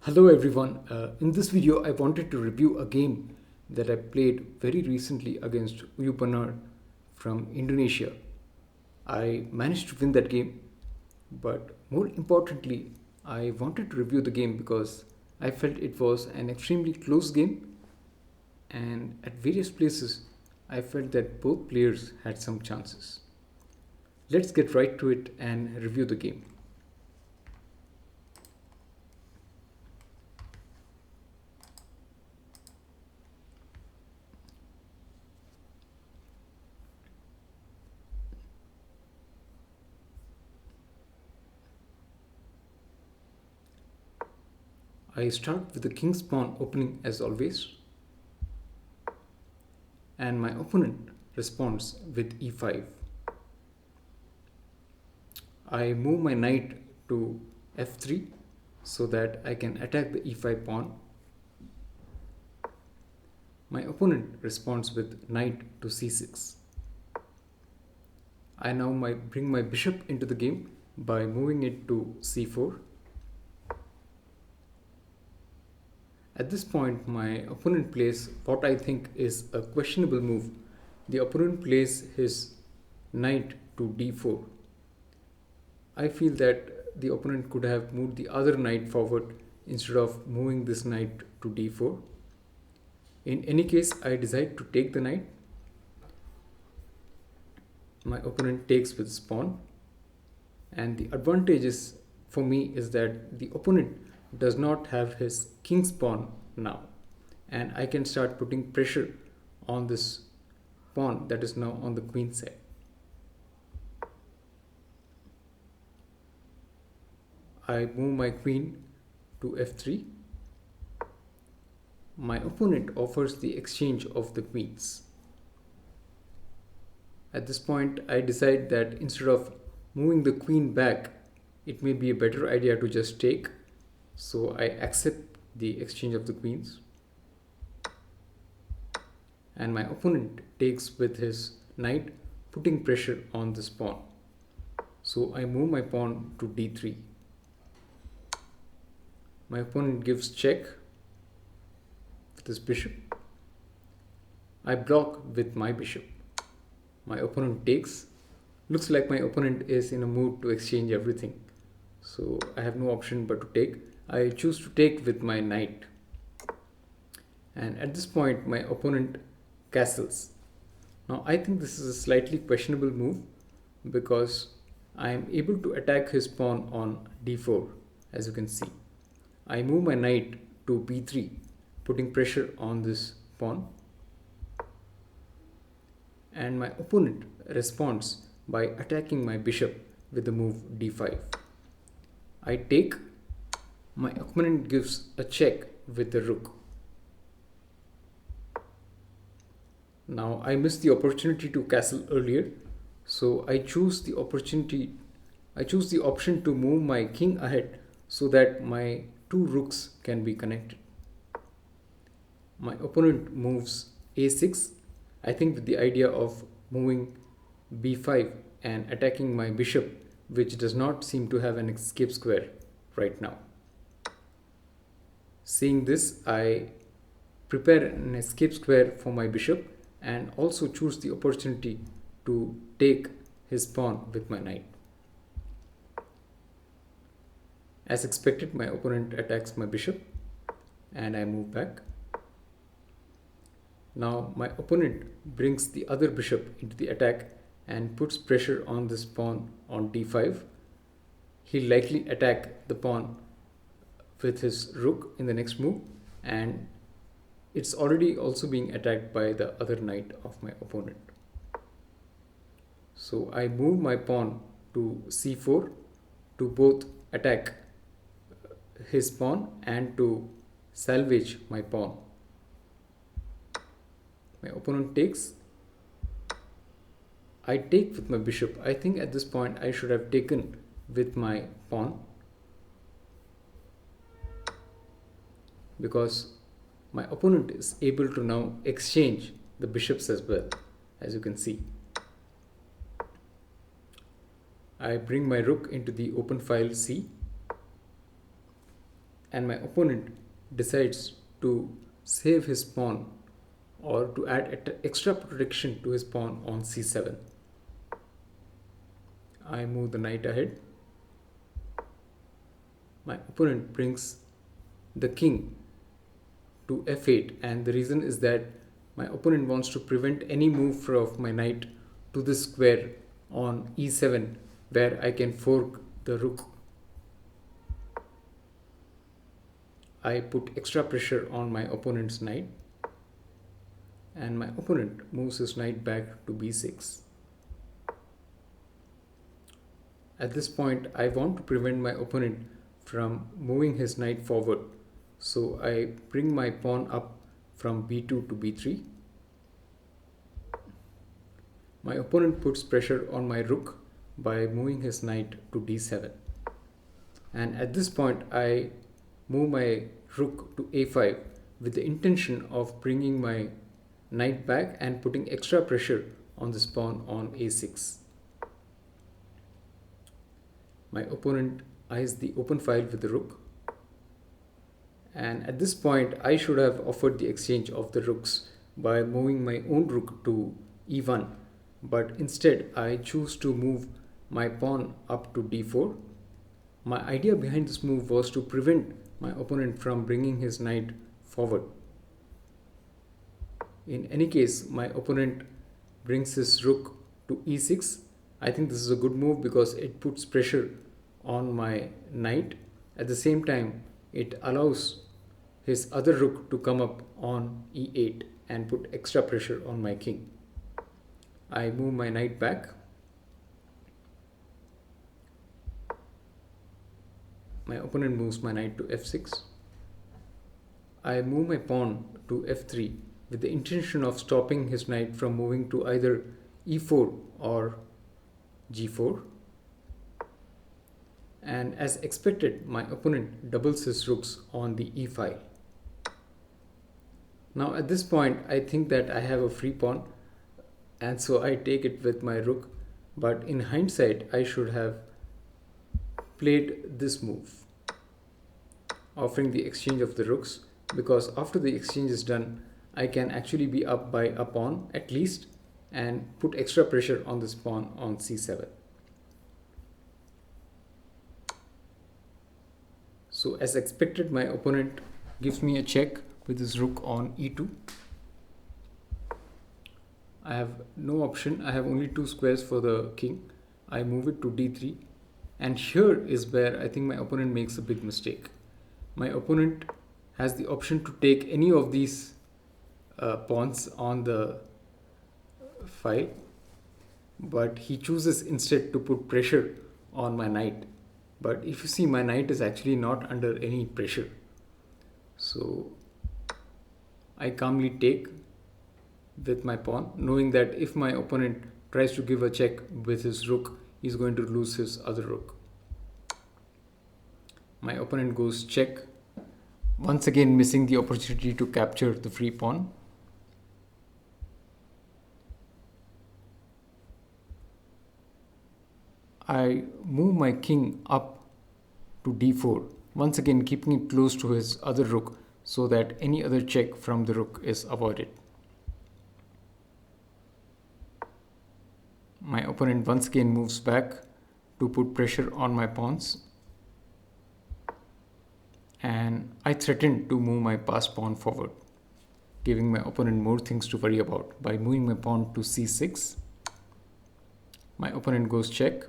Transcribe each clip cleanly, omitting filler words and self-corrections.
Hello everyone. In this video, I wanted to review a game that I played very recently against Uyu Banar from Indonesia. I managed to win that game, but more importantly, I wanted to review the game because I felt it was an extremely close game, and at various places, I felt that both players had some chances. Let's get right to it and review the game. I start with the king's pawn opening as always, and my opponent responds with e5. I move my knight to f3 so that I can attack the e5 pawn. My opponent responds with knight to c6. I now bring my bishop into the game by moving it to c4. At this point, my opponent plays what I think is a questionable move. The opponent plays his knight to d4. I feel that the opponent could have moved the other knight forward instead of moving this knight to d4. In any case, I decide to take the knight. My opponent takes with his pawn, and the advantages for me is that the opponent does not have his king's pawn now, and I can start putting pressure on this pawn that is now on the queen side. I move my queen to f3. My opponent offers the exchange of the queens. At this point, I decide that instead of moving the queen back, it may be a better idea to just take. So I accept the exchange of the queens. And my opponent takes with his knight, putting pressure on this pawn. So I move my pawn to d3. My opponent gives check with his bishop. I block with my bishop. My opponent takes. Looks like my opponent is in a mood to exchange everything. So I have no option but to take. I choose to take with my knight. And at this point, my opponent castles. Now I think this is a slightly questionable move because I am able to attack his pawn on d4, as you can see. I move my knight to b3, putting pressure on this pawn. And my opponent responds by attacking my bishop with the move d5. I take. My opponent gives a check with the rook. Now I missed the opportunity to castle earlier, so I choose the option to move my king ahead so that my two rooks can be connected. My opponent moves a6, I think with the idea of moving b5 and attacking my bishop, which does not seem to have an escape square right now. Seeing this, I prepare an escape square for my bishop and also choose the opportunity to take his pawn with my knight. As expected, my opponent attacks my bishop and I move back. Now my opponent brings the other bishop into the attack and puts pressure on this pawn on d5. He'll likely attack the pawn with his rook in the next move, and it's already also being attacked by the other knight of my opponent. So I move my pawn to c4 to both attack his pawn and to salvage my pawn. My opponent takes. I take with my bishop. I think at this point I should have taken with my pawn because my opponent is able to now exchange the bishops as well, as you can see. I bring my rook into the open file C and my opponent decides to save his pawn or to add extra protection to his pawn on c7. I move the knight ahead. My opponent brings the king to f8, and the reason is that my opponent wants to prevent any move of my knight to this square on e7 where I can fork the rook. I put extra pressure on my opponent's knight, and my opponent moves his knight back to b6. At this point, I want to prevent my opponent from moving his knight forward, so I bring my pawn up from b2 to b3. My opponent puts pressure on my rook by moving his knight to d7. And at this point, I move my rook to a5 with the intention of bringing my knight back and putting extra pressure on this pawn on a6. My opponent eyes the open file with the rook, and at this point I should have offered the exchange of the rooks by moving my own rook to e1, but instead I choose to move my pawn up to d4. My idea behind this move was to prevent my opponent from bringing his knight forward. In any case, my opponent brings his rook to e6. I think this is a good move because it puts pressure on my knight. At the same time, it allows his other rook to come up on e8 and put extra pressure on my king. I move my knight back. My opponent moves my knight to f6. I move my pawn to f3 with the intention of stopping his knight from moving to either e4 or g4. And as expected, my opponent doubles his rooks on the e file. Now at this point, I think that I have a free pawn, and so I take it with my rook, but in hindsight I should have played this move, offering the exchange of the rooks, because after the exchange is done I can actually be up by a pawn at least and put extra pressure on this pawn on c7. So as expected, my opponent gives me a check with his rook on e2. I have no option. I have only two squares for the king. I move it to d3, and here is where I think my opponent makes a big mistake. My opponent has the option to take any of these pawns on the file, but he chooses instead to put pressure on my knight. But if you see, my knight is actually not under any pressure. So I calmly take with my pawn, knowing that if my opponent tries to give a check with his rook, he's going to lose his other rook. My opponent goes check, once again missing the opportunity to capture the free pawn. I move my king up to d4, once again keeping it close to his other rook so that any other check from the rook is avoided. My opponent once again moves back to put pressure on my pawns, and I threaten to move my passed pawn forward, giving my opponent more things to worry about. By moving my pawn to c6, my opponent goes check.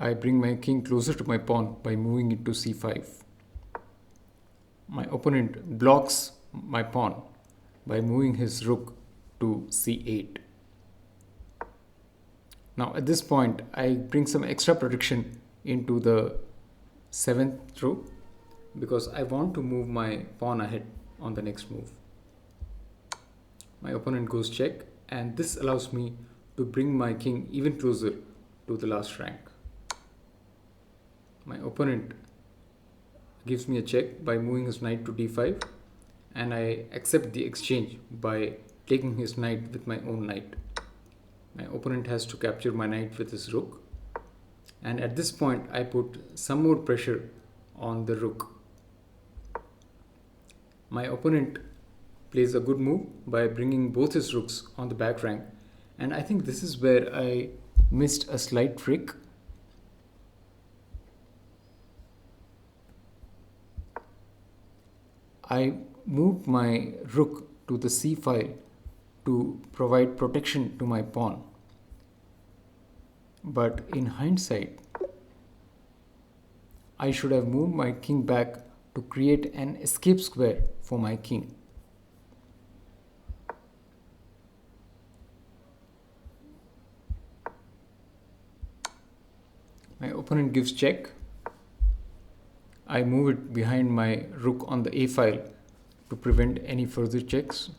I bring my king closer to my pawn by moving it to c5. My opponent blocks my pawn by moving his rook to c8. Now at this point, I bring some extra protection into the 7th row because I want to move my pawn ahead on the next move. My opponent goes check, and this allows me to bring my king even closer to the last rank. My opponent gives me a check by moving his knight to d5, and I accept the exchange by taking his knight with my own knight. My opponent has to capture my knight with his rook, and at this point I put some more pressure on the rook My opponent plays a good move by bringing both his rooks on the back rank, and I think this is where I missed a slight trick. I moved my rook to the c file to provide protection to my pawn. But in hindsight, I should have moved my king back to create an escape square for my king. My opponent gives check. I move it behind my rook on the a file to prevent any further checks.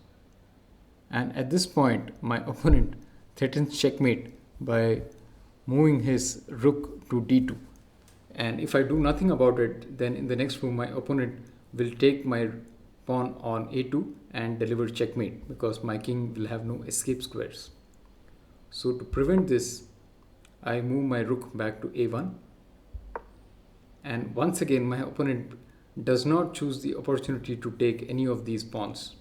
And at this point, my opponent threatens checkmate by moving his rook to d2. And if I do nothing about it, then in the next move, my opponent will take my pawn on a2 and deliver checkmate because my king will have no escape squares. So to prevent this, I move my rook back to a1. And once again, my opponent does not choose the opportunity to take any of these pawns.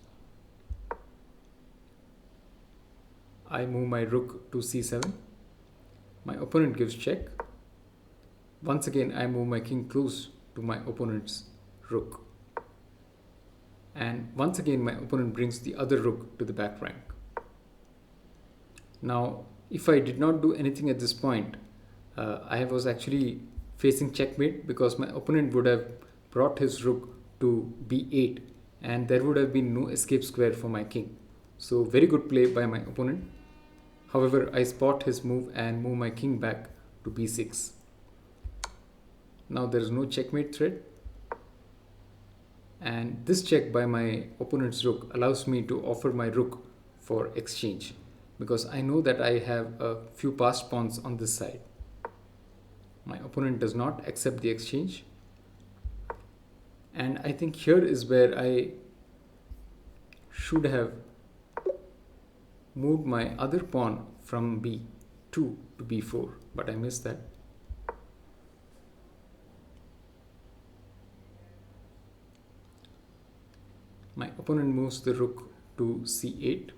I move my rook to c7. My opponent gives check. Once again, I move my king close to my opponent's rook. And once again, my opponent brings the other rook to the back rank. Now, if I did not do anything at this point, I was actually facing checkmate because my opponent would have brought his rook to b8 and there would have been no escape square for my king. So very good play by my opponent. However, I spot his move and move my king back to b6. Now there is no checkmate threat. And this check by my opponent's rook allows me to offer my rook for exchange because I know that I have a few passed pawns on this side. My opponent does not accept the exchange. And I think here is where I should have moved my other pawn from b2 to b4, but I missed that. My opponent moves the rook to c8.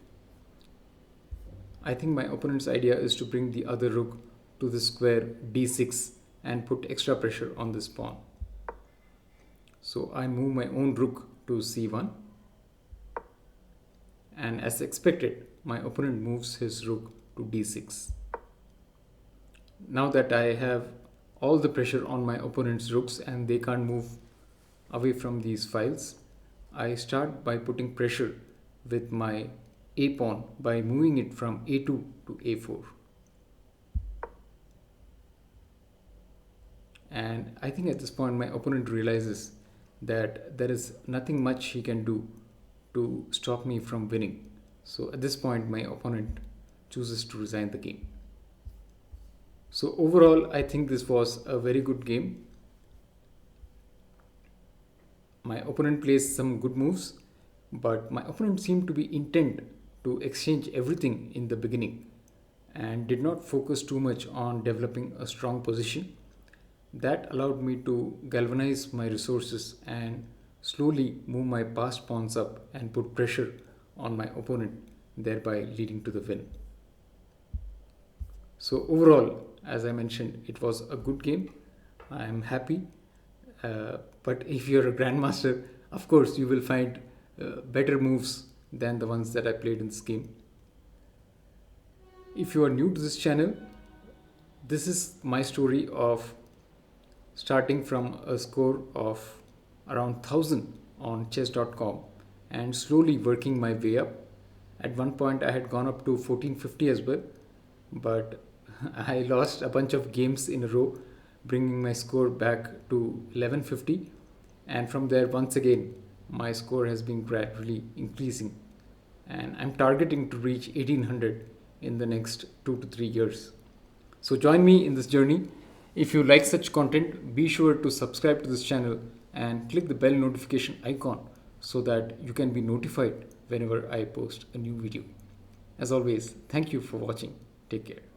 I think my opponent's idea is to bring the other rook to the square d6 and put extra pressure on this pawn. So I move my own rook to c1. And as expected, my opponent moves his rook to d6. Now that I have all the pressure on my opponent's rooks and they can't move away from these files, I start by putting pressure with my a pawn by moving it from a2 to a4. And I think at this point my opponent realizes that there is nothing much he can do to stop me from winning. So at this point my opponent chooses to resign the game. So overall, I think this was a very good game. My opponent plays some good moves, but my opponent seemed to be intent to exchange everything in the beginning and did not focus too much on developing a strong position. That allowed me to galvanize my resources and slowly move my passed pawns up and put pressure on my opponent, thereby leading to the win. So overall, as I mentioned, it was a good game. I am happy. But if you're a grandmaster, of course, you will find better moves than the ones that I played in this game. If you are new to this channel, this is my story of starting from a score of around 1000 on chess.com and slowly working my way up. At one point I had gone up to 1450 as well, but I lost a bunch of games in a row, bringing my score back to 1150, and from there once again my score has been gradually increasing and I'm targeting to reach 1800 in the next 2 to 3 years. So join me in this journey. If you like such content, be sure to subscribe to this channel and click the bell notification icon so that you can be notified whenever I post a new video. As always, thank you for watching. Take care.